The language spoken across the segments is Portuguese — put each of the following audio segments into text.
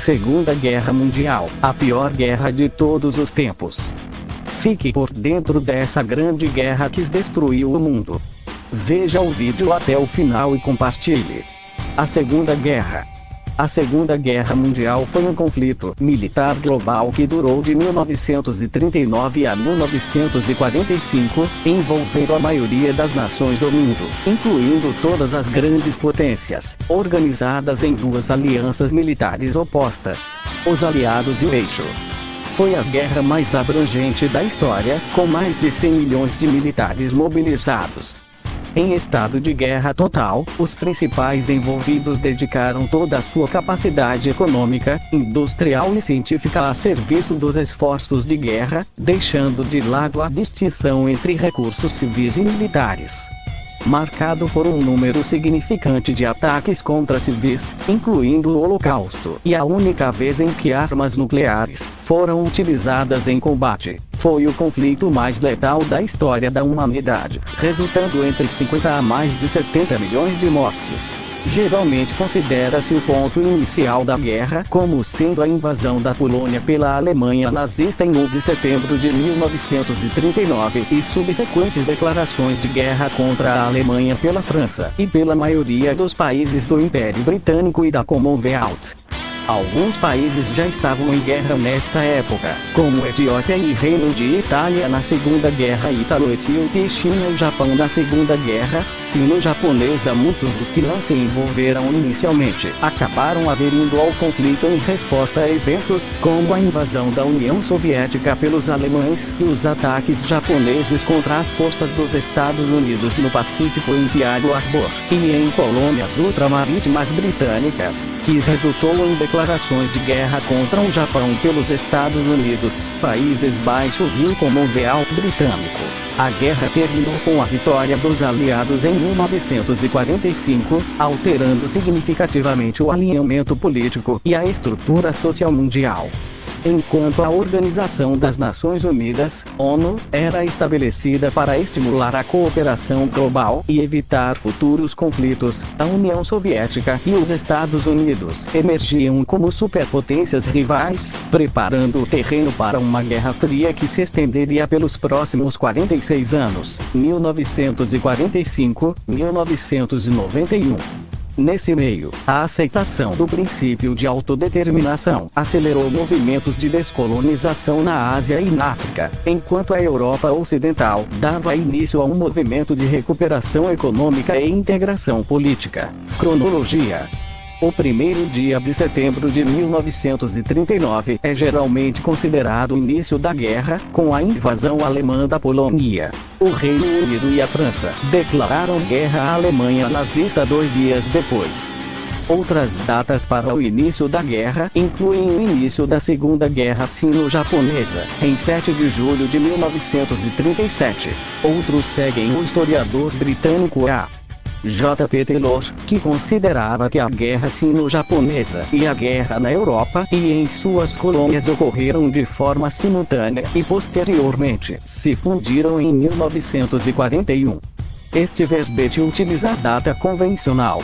Segunda Guerra Mundial, a pior guerra de todos os tempos. Fique por dentro dessa grande guerra que destruiu o mundo. Veja o vídeo até o final e compartilhe. A Segunda Guerra. A Segunda Guerra Mundial foi um conflito militar global que durou de 1939 a 1945, envolvendo a maioria das nações do mundo, incluindo todas as grandes potências, organizadas em duas alianças militares opostas, os Aliados e o Eixo. Foi a guerra mais abrangente da história, com mais de 100 milhões de militares mobilizados. Em estado de guerra total, os principais envolvidos dedicaram toda a sua capacidade econômica, industrial e científica a serviço dos esforços de guerra, deixando de lado a distinção entre recursos civis e militares. Marcado por um número significante de ataques contra civis, incluindo o Holocausto, e a única vez em que armas nucleares foram utilizadas em combate, foi o conflito mais letal da história da humanidade, resultando entre 50 a mais de 70 milhões de mortes. Geralmente considera-se o ponto inicial da guerra como sendo a invasão da Polônia pela Alemanha nazista em 1 de setembro de 1939 e subsequentes declarações de guerra contra a Alemanha pela França e pela maioria dos países do Império Britânico e da Commonwealth. Alguns países já estavam em guerra nesta época, como Etiópia e Reino de Itália na Segunda Guerra Ítalo-Etíope e China e Japão na Segunda Guerra Sino-Japonesa. Muitos dos que não se envolveram inicialmente acabaram aderindo ao conflito em resposta a eventos como a invasão da União Soviética pelos alemães e os ataques japoneses contra as forças dos Estados Unidos no Pacífico em Pearl Harbor e em colônias ultramarítimas britânicas, que resultou em declarações de guerra contra o Japão pelos Estados Unidos, Países Baixos e o Commonwealth britânico. A guerra terminou com a vitória dos aliados em 1945, alterando significativamente o alinhamento político e a estrutura social mundial. Enquanto a Organização das Nações Unidas, ONU, era estabelecida para estimular a cooperação global e evitar futuros conflitos, a União Soviética e os Estados Unidos emergiam como superpotências rivais, preparando o terreno para uma Guerra Fria que se estenderia pelos próximos 46 anos, 1945-1991. Nesse meio, a aceitação do princípio de autodeterminação acelerou movimentos de descolonização na Ásia e na África, enquanto a Europa Ocidental dava início a um movimento de recuperação econômica e integração política. Cronologia. O primeiro dia de setembro de 1939 é geralmente considerado o início da guerra, com a invasão alemã da Polônia. O Reino Unido e a França declararam guerra à Alemanha nazista 2 dias depois. Outras datas para o início da guerra incluem o início da Segunda Guerra Sino-Japonesa, em 7 de julho de 1937. Outros seguem o historiador britânico A. J.P. Taylor, que considerava que a Guerra Sino-Japonesa e a guerra na Europa e em suas colônias ocorreram de forma simultânea e posteriormente se fundiram em 1941. Este verbete utiliza a data convencional.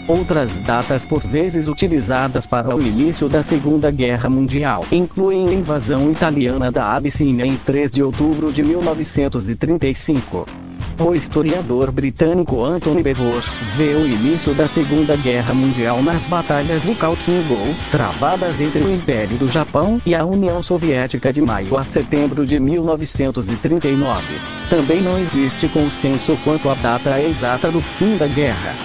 Outras datas por vezes utilizadas para o início da Segunda Guerra Mundial incluem a invasão italiana da Abissínia em 3 de outubro de 1935. O historiador britânico Anthony Beevor vê o início da Segunda Guerra Mundial nas batalhas de Khalkhin Gol, travadas entre o Império do Japão e a União Soviética de maio a setembro de 1939. Também não existe consenso quanto à data exata do fim da guerra.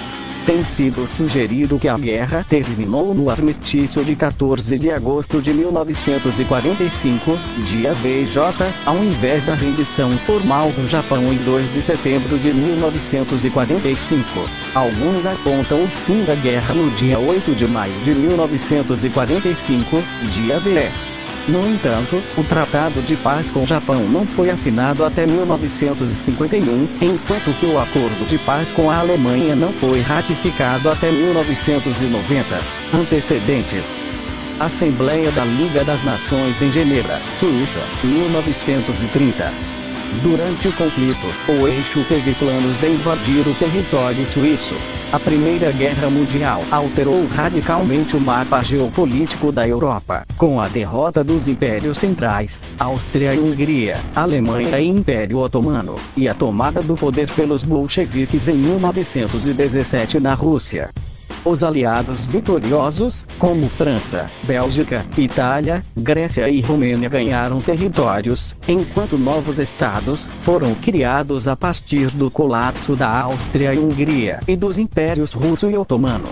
Tem sido sugerido que a guerra terminou no armistício de 14 de agosto de 1945, dia VJ, ao invés da rendição formal do Japão em 2 de setembro de 1945. Alguns apontam o fim da guerra no dia 8 de maio de 1945, dia VE. No entanto, o Tratado de Paz com o Japão não foi assinado até 1951, enquanto que o Acordo de Paz com a Alemanha não foi ratificado até 1990. Antecedentes: Assembleia da Liga das Nações em Genebra, Suíça, 1930. Durante o conflito, o eixo teve planos de invadir o território suíço. A Primeira Guerra Mundial alterou radicalmente o mapa geopolítico da Europa, com a derrota dos impérios centrais, Áustria e Hungria, Alemanha e Império Otomano, e a tomada do poder pelos bolcheviques em 1917 na Rússia. Os aliados vitoriosos, como França, Bélgica, Itália, Grécia e Romênia ganharam territórios, enquanto novos estados foram criados a partir do colapso da Áustria e Hungria e dos impérios russo e otomano.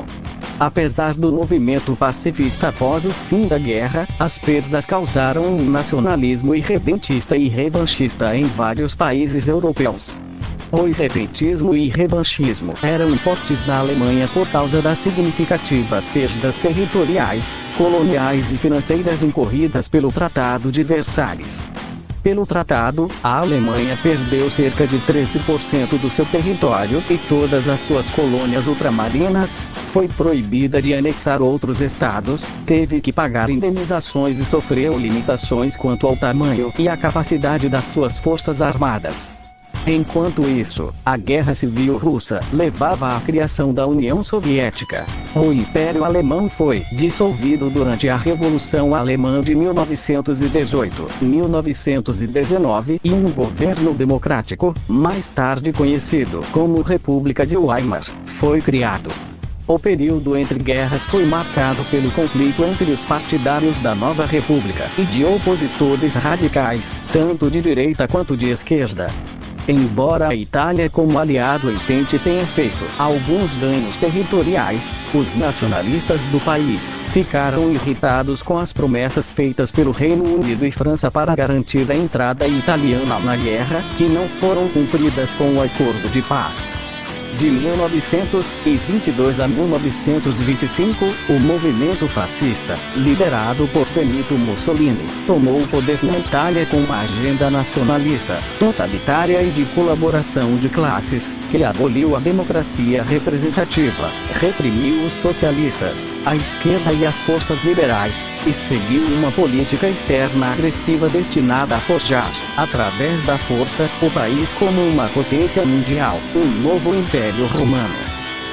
Apesar do movimento pacifista após o fim da guerra, as perdas causaram um nacionalismo irredentista e revanchista em vários países europeus. O irredentismo e revanchismo eram fortes na Alemanha por causa das significativas perdas territoriais, coloniais e financeiras incorridas pelo Tratado de Versalhes. Pelo tratado, a Alemanha perdeu cerca de 13% do seu território e todas as suas colônias ultramarinas, foi proibida de anexar outros estados, teve que pagar indenizações e sofreu limitações quanto ao tamanho e à capacidade das suas forças armadas. Enquanto isso, a Guerra Civil Russa levava à criação da União Soviética. O Império Alemão foi dissolvido durante a Revolução Alemã de 1918-1919 e um governo democrático, mais tarde conhecido como República de Weimar, foi criado. O período entre guerras foi marcado pelo conflito entre os partidários da nova república e de opositores radicais, tanto de direita quanto de esquerda. Embora a Itália como aliado entente tenha feito alguns ganhos territoriais, os nacionalistas do país ficaram irritados com as promessas feitas pelo Reino Unido e França para garantir a entrada italiana na guerra, que não foram cumpridas com o acordo de paz. De 1922 a 1925, o movimento fascista, liderado por Benito Mussolini, tomou o poder na Itália com uma agenda nacionalista, totalitária e de colaboração de classes, que aboliu a democracia representativa, reprimiu os socialistas, a esquerda e as forças liberais, e seguiu uma política externa agressiva destinada a forjar, através da força, o país como uma potência mundial, um novo império romano.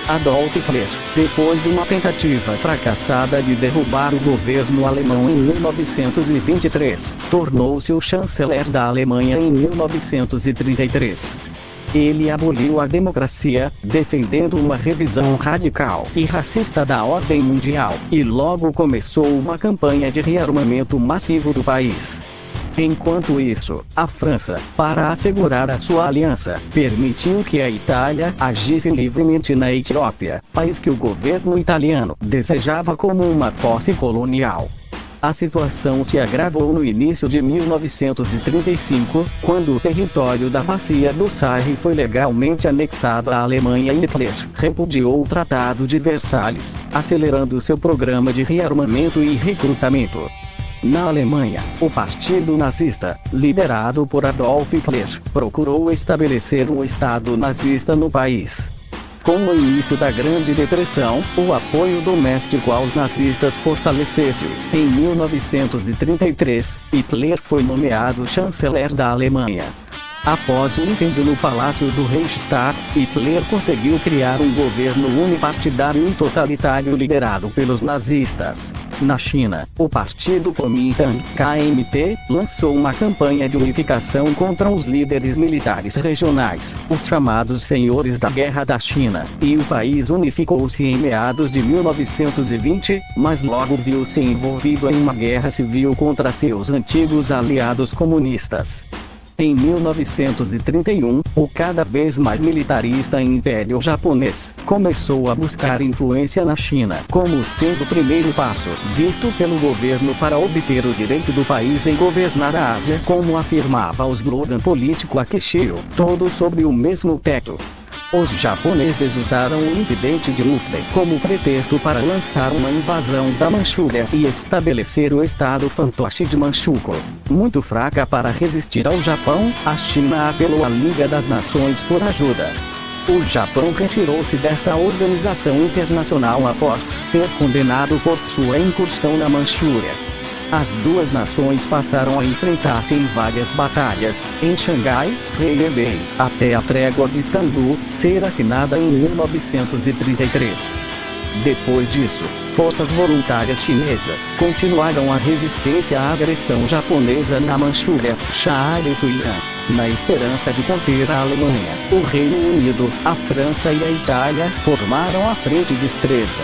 Adolf Hitler, depois de uma tentativa fracassada de derrubar o governo alemão em 1923, tornou-se o chanceler da Alemanha em 1933. Ele aboliu a democracia, defendendo uma revisão radical e racista da ordem mundial, e logo começou uma campanha de rearmamento massivo do país. Enquanto isso, a França, para assegurar a sua aliança, permitiu que a Itália agisse livremente na Etiópia, país que o governo italiano desejava como uma posse colonial. A situação se agravou no início de 1935, quando o território da Bacia do Sarre foi legalmente anexado à Alemanha e Hitler repudiou o Tratado de Versalhes, acelerando seu programa de rearmamento e recrutamento. Na Alemanha, o Partido Nazista, liderado por Adolf Hitler, procurou estabelecer um Estado nazista no país. Com o início da Grande Depressão, o apoio doméstico aos nazistas fortaleceu-se. Em 1933, Hitler foi nomeado chanceler da Alemanha. Após o incêndio no Palácio do Reichstag, Hitler conseguiu criar um governo unipartidário e totalitário liderado pelos nazistas. Na China, o Partido Kuomintang, KMT, lançou uma campanha de unificação contra os líderes militares regionais, os chamados Senhores da Guerra da China, e o país unificou-se em meados de 1920, mas logo viu-se envolvido em uma guerra civil contra seus antigos aliados comunistas. Em 1931, o cada vez mais militarista Império Japonês começou a buscar influência na China, como sendo o primeiro passo visto pelo governo para obter o direito do país em governar a Ásia, como afirmava o slogan político Akishio, todos sobre o mesmo teto. Os japoneses usaram o incidente de Mukden como pretexto para lançar uma invasão da Manchúria e estabelecer o estado fantoche de Manchukuo. Muito fraca para resistir ao Japão, a China apelou à Liga das Nações por ajuda. O Japão retirou-se desta organização internacional após ser condenado por sua incursão na Manchúria. As duas nações passaram a enfrentar-se em várias batalhas, em Xangai, Hebei, até a trégua de Tandu ser assinada em 1933. Depois disso, forças voluntárias chinesas continuaram a resistência à agressão japonesa na Manchúria, Shah e Suian, na esperança de conter a Alemanha. O Reino Unido, a França e a Itália formaram a Frente de Estreza.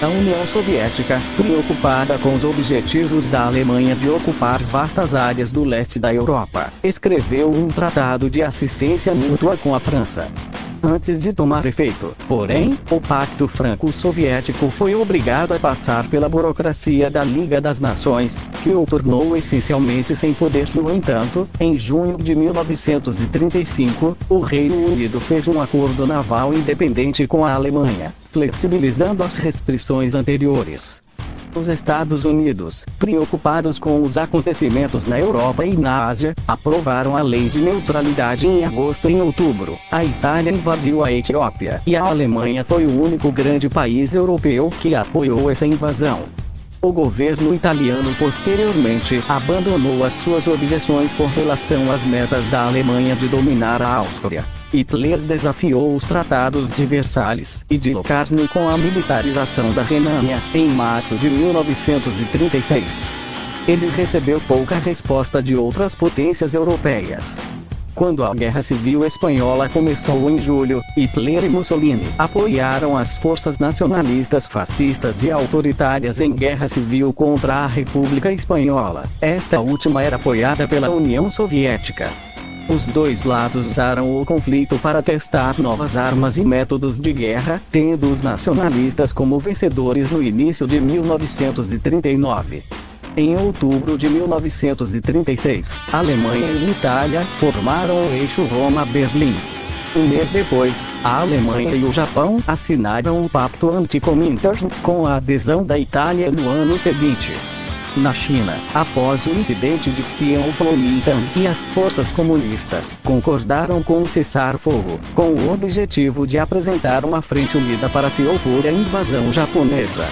A União Soviética, preocupada com os objetivos da Alemanha de ocupar vastas áreas do leste da Europa, escreveu um tratado de assistência mútua com a França. Antes de tomar efeito, porém, o Pacto Franco-Soviético foi obrigado a passar pela burocracia da Liga das Nações, que o tornou essencialmente sem poder. No entanto, em junho de 1935, o Reino Unido fez um acordo naval independente com a Alemanha, flexibilizando as restrições anteriores. Os Estados Unidos, preocupados com os acontecimentos na Europa e na Ásia, aprovaram a Lei de Neutralidade em agosto. Em outubro, a Itália invadiu a Etiópia, e a Alemanha foi o único grande país europeu que apoiou essa invasão. O governo italiano posteriormente abandonou as suas objeções com relação às metas da Alemanha de dominar a Áustria. Hitler desafiou os tratados de Versalhes e de Locarno com a militarização da Renânia, em março de 1936. Ele recebeu pouca resposta de outras potências europeias. Quando a Guerra Civil Espanhola começou em julho, Hitler e Mussolini apoiaram as forças nacionalistas fascistas e autoritárias em guerra civil contra a República Espanhola. Esta última era apoiada pela União Soviética. Os dois lados usaram o conflito para testar novas armas e métodos de guerra, tendo os nacionalistas como vencedores no início de 1939. Em outubro de 1936, a Alemanha e a Itália formaram o eixo Roma-Berlim. Um mês depois, a Alemanha e o Japão assinaram o Pacto Anticomintern, com a adesão da Itália no ano seguinte. Na China, após o incidente de Xiaopingtan, e as forças comunistas concordaram com o cessar-fogo, com o objetivo de apresentar uma frente unida para se opor à invasão japonesa.